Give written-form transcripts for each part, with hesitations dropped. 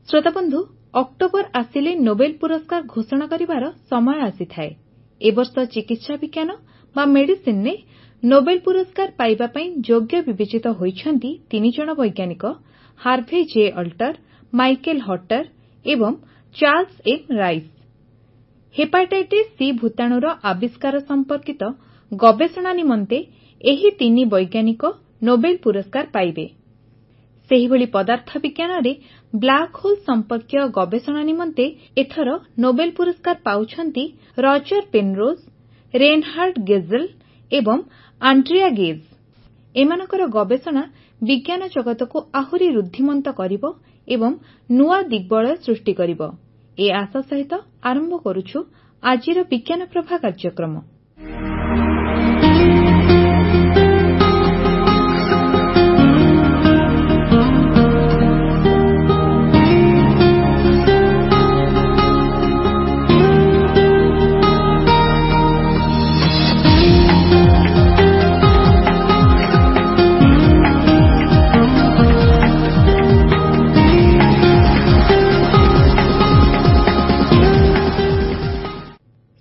श्रोता बंधु October आसिले Nobel पुरस्कार घोषणा करिवार समय आसीथाए। ए वर्ष चिकित्सा विज्ञान बा मेडिसिन ने नोबेल पुरस्कार पाइबा पई योग्य विवेचित होइछन्ति 3 जण वैज्ञानिक हार्वे जे अल्टर, माइकेल हटर एवं Charles M Rice. Hepatitis C भूताणुर आविष्कार संपर्कित गवेषणा निमंते एही 3 वैज्ञानिक नोबेल पुरस्कार पाइबे। सेहिभଳି पदार्थ विज्ञान रे ब्लैक होल संपर्कीय गवेषणा निमंते एथर नोबेल पुरस्कार पाउछन्ति रॉजर पेनरोज, रेनहार्ड गेजेल एवं आंड्रिया गेज। एमानकर गवेषणा विज्ञान जगत को आहुरी रुद्धिमंत करिवो एवं नुआ दिग्बलय सृष्टि करिवो। ए आशा सहित आरंभ करूछु आजिर विज्ञान प्रभा कार्यक्रम।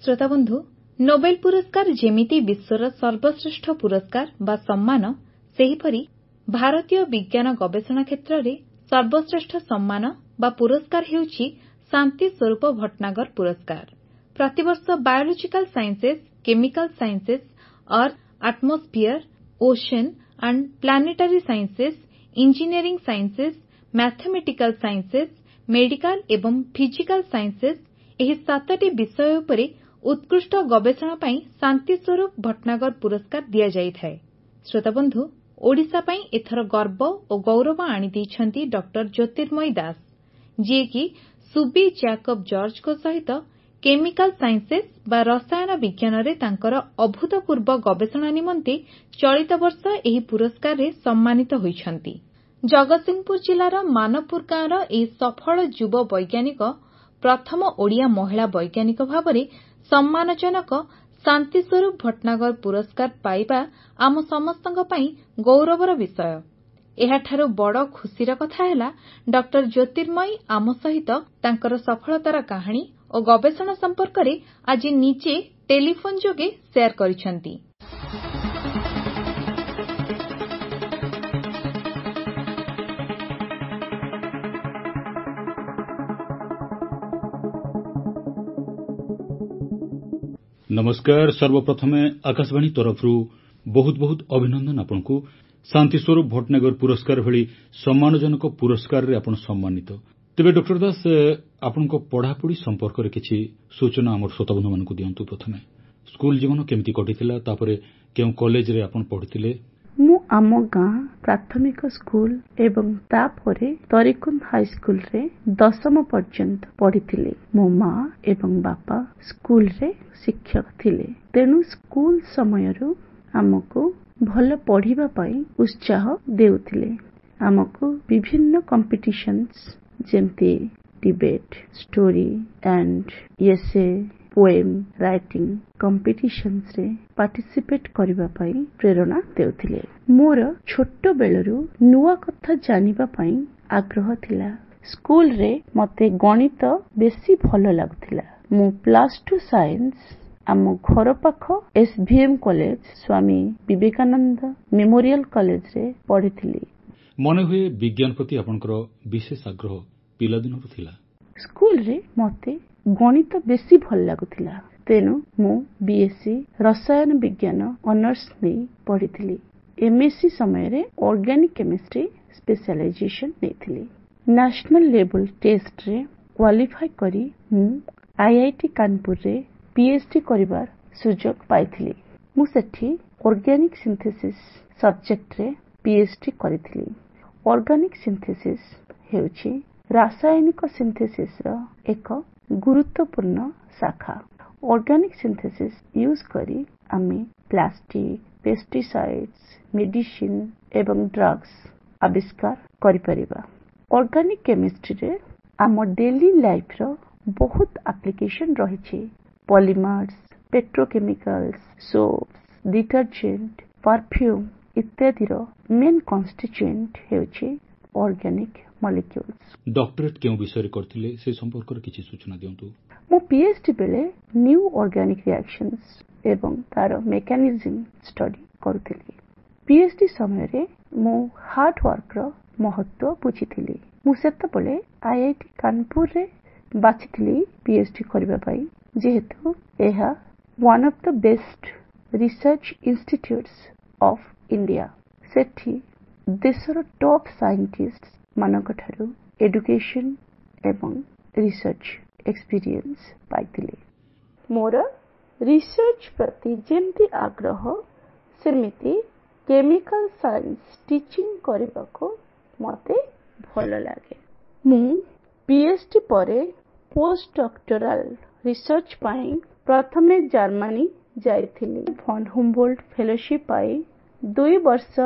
श्रोता बंधु नोबेल पुरस्कार जेमिति विश्वर सर्वश्रेष्ठ पुरस्कार बा सम्मान सेहिपरि भारतीय विज्ञान गवेषणा क्षेत्र रे सर्वश्रेष्ठ सम्मान बा पुरस्कार हेउछि शांति स्वरूप भट्टनागर पुरस्कार। प्रतिवर्ष biological sciences, chemical sciences, earth, atmosphere, ocean and planetary sciences, engineering sciences, mathematical sciences, medical एवं फिजिकल साइंसेस एही 7टी विषय उपरे उत्कृष्ट गवेषणा पई शांति स्वरूप भट्टनागर पुरस्कार दिया जाइथाय। श्रोता बंधु ओडिशा पई एथर गर्व और गौरव आनी दैछन्ति डॉक्टर ज्योतिर्मयी दास, जे कि सुबी जैकब जॉर्ज को सहित केमिकल साइंसेस बा रसायन विज्ञान रे तांकर अभूतपूर्व गवेषणा निमंते चलित वर्ष एही पुरस्कार रे सम्मानित होइछन्ति। जगतसिंहपुर जिल्लार मानपुर गाँवर एही सफल युव वैज्ञानिक प्रथम ओडिया महिला वैज्ञानिक भावरे सम्मानजनक शांति स्वरूप भट्टनागर पुरस्कार पाइबा आम समस्तଙ୍କ ପାଇଁ गौरवर विषय। एहाठारु बड़ खुशीर कथा हैला डॉक्टर ज्योतिर्मयी आम सहित तांकर सफलतार कहानी और गवेषणा संपर्क रे आज निजे टेलीफोन जोगे शेयर करिसंती। नमस्कार। सर्वप्रथमे आकाशवाणी तरफरु बहुत बहुत अभिनंदन आपनकु शांति स्वरूप भट्टनागर पुरस्कार भली सम्मानजनक पुरस्कार रे आपण सम्मानित। तेबे डॉक्टर दास आपनको पढ़ापढ़ी संपर्क रे किछि सूचना हमर श्रोताबंधु मानकु दियंतु। प्रथमे स्कूल जीवन केमती कटिथिला, तापरे केउ कॉलेज रे आपण पढ़िथिले? मु आम गाँ प्राथमिक स्कूल एवं तापरे तरिकुंद हाई स्कूल रे 10म पर्यंत पढ़िथिले। मो माँ एवं बापा स्कूल रे शिक्षक थिले, तेणु स्कूल समयरु आमको भल पढ़िबा पई उत्साह देउथिले। आमको विभिन्न कॉम्पिटिशन्स जेमती debate, story and essay, poem writing competitions रे पार्टिसिपेट करिबा पई प्रेरणा देउथिले। मोर छोट बेलरु नुवा कथा जानिबा पई आग्रह थिला। स्कूल रे मते गणित बेसी भल लागुथिला। मु +2 साइंस आम घर पाख एसभीएम college Swami Vivekananda memorial college रे पढ़िथिली। मने हुए विज्ञान प्रति आपनकर विशेष आग्रह पिलादिनरु थिला। स्कूल रे मते गणित बेसी भल लागुथिला, तेनु मु बीएससी रसायन विज्ञान ऑनर्स नै पढ़िथिली। एमएससी समय रे ऑर्गेनिक केमिस्ट्री स्पेशलाइजेशन नेथिली। नेशनल लेवल टेस्ट रे क्वालिफाई करी मु आईआईटी कानपुर रे पीएचडी करिबार सुजोग पाइथिली। मु सेठी ऑर्गेनिक सिंथेसिस सब्जेक्ट रे पीएचडी करिथिली। ऑर्गेनिक सिंथेसिस हेउछि रासायनिक सिंथेसिस रो एक गुरुत्वपूर्ण शाखा। ऑर्गेनिक सिंथेसिस यूज करी आमे प्लास्टिक, पेस्टिसाइड्स, मेडिसिन एवं ड्रग्स आविष्कार करि परिबा। ऑर्गेनिक केमिस्ट्री रे आम डेली लाइफ रो बहुत एप्लीकेशन रहिछि। Polymers, petrochemicals, soaps, detergent, perfume इत्यादि रो मेन कॉन्स्टिट्यूएंट हेउछि ऑर्गेनिक मॉलिक्यूल्स। डॉक्टरेट केउ विषय करथिले से संपर्क रे किछि सूचना दियंतु। मो पीएचडी बेले न्यू ऑर्गेनिक रिएक्शंस एवं तार मेकानिज्म स्टडी करूथिली। पीएचडी समय रे मो हार्ड वर्क रो महत्व बुझिथिली। मु सेतबेले आईआईटी कानपुर रे बाछिथिली पीएचडी करबा पई, जेहेतु एहा one of the best research institutes of India. सेठी देशर टॉप साइंटिस्ट मानक ठारू एडुकेशन एवं रिसर्च एक्सपीरियंस पाइथिले। मोर रिसर्च प्रति जेंति आग्रह सेमिति केमिकल साइंस टीचिंग करबाको मते भल लागे। मु पीएचडी परे पोस्ट डॉक्टोरल रिसर्च पाई प्रथमे जर्मनी जाइथिली। फन हुम्बोल्ट फेलोशिप पाई 2 वर्ष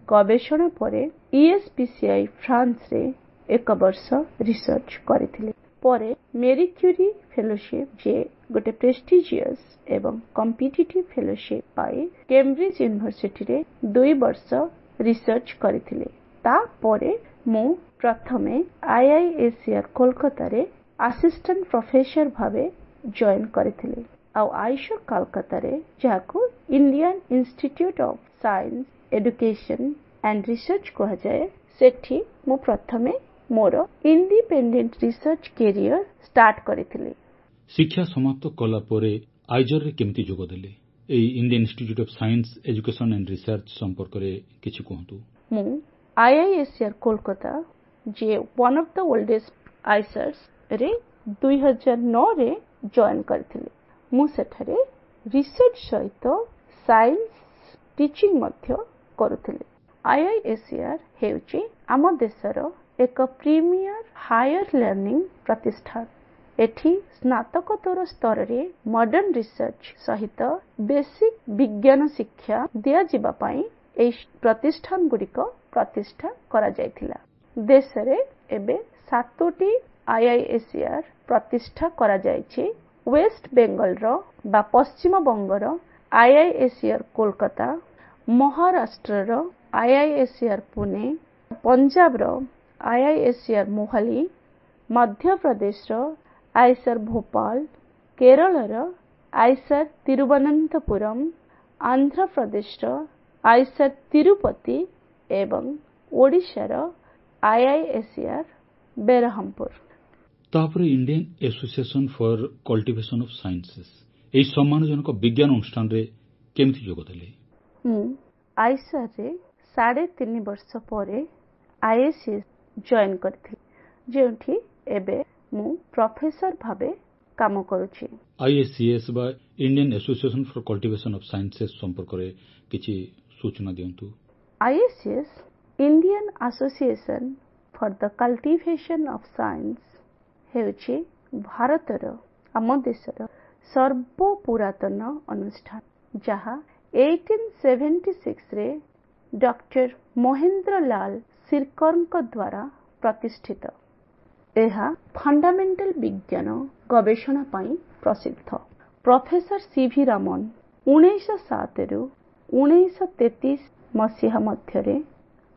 गवेषणा परे ईएसपीसीआई फ्रांस रे 1 वर्ष रिसर्च करिथिले। परे मेरी क्यूरी फेलोशिप जे गोटे प्रेस्टिजियस एवं कॉम्पिटिटिव फेलोशिप पाई कैम्ब्रिज यूनिवर्सिटी रे 2 वर्ष रिसर्च करिथिले। ता परे मु प्रथमे आईआईएससीआर कोलकाता रे असिस्टेंट प्रोफेसर भावे जॉइन करिथिले। आ आईशर कोलकाता रे जाको Indian Institute of Science Education and Research कहा जाए, सेठी मु प्रथमे मोर इंडिपेंडेंट रिसर्च कैरियर स्टार्ट करिथिले। शिक्षा समाप्त कला परे आइजर रे केमति जोग देले? एई Indian Institute of Science Education and Research संपर्क रे किछि कहंतु। मु आईआईएससीआर कोलकाता जे one of the oldest IISERs रे 2009 रे जॉइन करथिले। मु सेठारे रिसर्च सहित साइंस टीचिंग मध्य करूथिले। आईआईएससीआर हेउची आम देशर एक प्रीमियर हायर लर्निंग प्रतिष्ठान। एठी स्नातकोत्तर स्तर रे मॉडर्न रिसर्च सहित बेसिक विज्ञान शिक्षा दिया जिबा पई एई प्रतिष्ठान गुडिक प्रतिष्ठा करा जायथिला। देश रे एबे 7टी आईआईएससीआर प्रतिष्ठा करा जायछि। वेस्ट बेंगल रो बा पश्चिम बंगर आईआईएससीआर कोलकाता, महाराष्ट्र रो आईआईएससीआर पुणे, पंजाब रो आईआईएससीआर मोहाली, मध्य प्रदेश रो आईसर भोपाल, केरल रो आईसर तिरुवनंतपुरम, आंध्र प्रदेश रो आईसर तिरुपति एवं ओडिशा रो आईआईएससीआर बेरहामपुर। तापरे Indian Association for Cultivation of Sciences एई सम्मानजनक विज्ञान अनुष्ठान रे केमति जोग देले? मु आईसर रे 3.5 वर्ष परे आईएससीएस जॉइन करथि, जेउठी एबे मु प्रोफेसर भाबे काम करूछि। आईएससीएस बा Indian Association for Cultivation of Sciences संपर्क रे किछि सूचना दियंतु। IACS Indian Association for the Cultivation of Science हेउछि भारतर आम देशर सर्व पुरातन अनुष्ठान, जहा 1876 रे डॉक्टर महेंद्र लाल सिरकरଙ୍କ द्वारा प्रतिष्ठित। एहा फंडामेंटल विज्ञान गवेषणा पई प्रसिद्ध। प्रोफेसर सीवी रामन 1907 रु 1933 मसीहा मध्यरे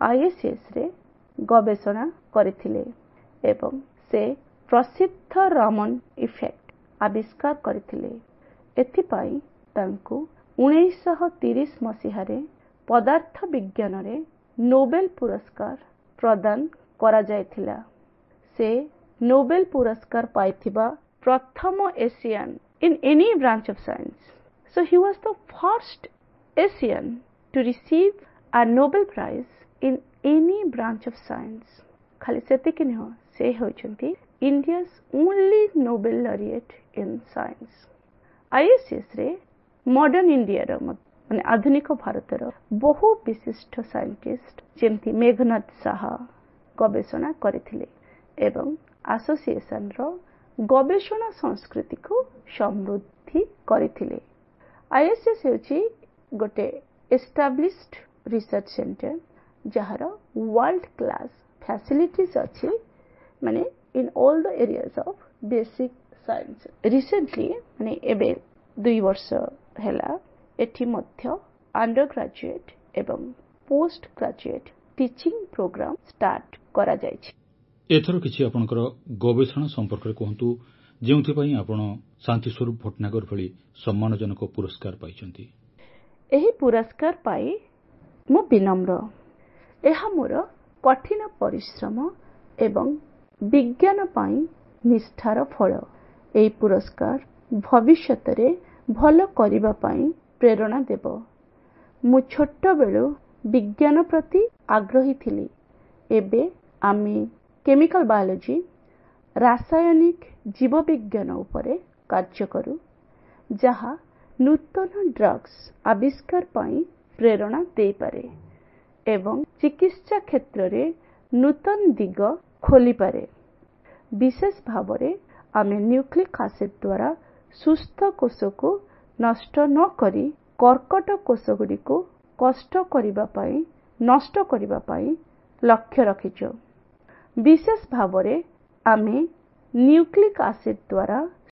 आईएससीएस रे गवेषणा करथिले एवं से प्रसिद्ध रामन इफेक्ट आविष्कार करथिले। एथिपाई तांकु 1930 मसीहा रे पदार्थ विज्ञान रे नोबेल पुरस्कार प्रदान करा जायथिला। से नोबेल पुरस्कार पाइथिबा प्रथम Asian in any branch of science. So he was the first Asian to receive a Nobel Prize in any branch of science. खाली सेतिक नह, से होचंती India's only Nobel laureate in science. आईएससीएस रे मॉडर्न इंडिया रो ମାନେ ଆଧୁନିକ ଭାରତର ବହୁ ବିଶିଷ୍ଟ ସାଇଣ୍ଟିଷ୍ଟ ଯେମିତି ମେଘନାଥ ସାହା ଗବେଷଣା କରିଥିଲେ ଏବଂ ଆସୋସିଏସନର ଗବେଷଣା ସଂସ୍କୃତିକୁ ସମୃଦ୍ଧି କରିଥିଲେ। ଆଇଏସ୍ଏସ୍ ହେଉଛି ଗୋଟେ ଏଷ୍ଟାବ୍ଲିଶ୍ଡ ରିସର୍ଚ୍ଚ ସେଣ୍ଟର ଯାହାର ୱାର୍ଲ୍ଡ କ୍ଲାସ୍ ଫ୍ୟାସିଲିଟିଜ୍ ଅଛି ମାନେ in all the areas of basic science. Recently ମାନେ ଏବେ 2 ବର୍ଷ ହେଲା ଏଠି ମଧ୍ୟ अंडर ग्रेजुएट एवं postgraduate teaching programme start करा जायछि। एथर किछि आपनकर गवेषणा संपर्क रे कहंतु जेउथि आपण शांतिस्वरूप भटनागर भली सम्मानजनक पुरस्कार पाइछंती। एही पुरस्कार पाई मो विनम्र एहा मोर कठिन परिश्रम एवं विज्ञान पाई निष्ठार फल। एही पुरस्कार भविष्यत रे भल करिबा पाई प्रेरणा देबो। मु छोट बेलु विज्ञान प्रति आग्रही थिली। एबे आमी केमिकल बायोलॉजी रासायनिक जीव विज्ञान उपरे कार्य करू जहा नूतन ड्रग्स आविष्कार पाई प्रेरणा दे पारे एवं चिकित्सा क्षेत्र रे नूतन दिग खोली पारे। विशेष भावरे आमे न्यूक्लिक एसिड द्वारा सुस्थ कोष को नष्ट न करी कर्कट कोष गुडी को कष्ट करिबा पाई नष्ट करिबा पाई लक्ष्य रखिछो। विशेष भावरे आमे न्यूक्लिक एसिड द्वारा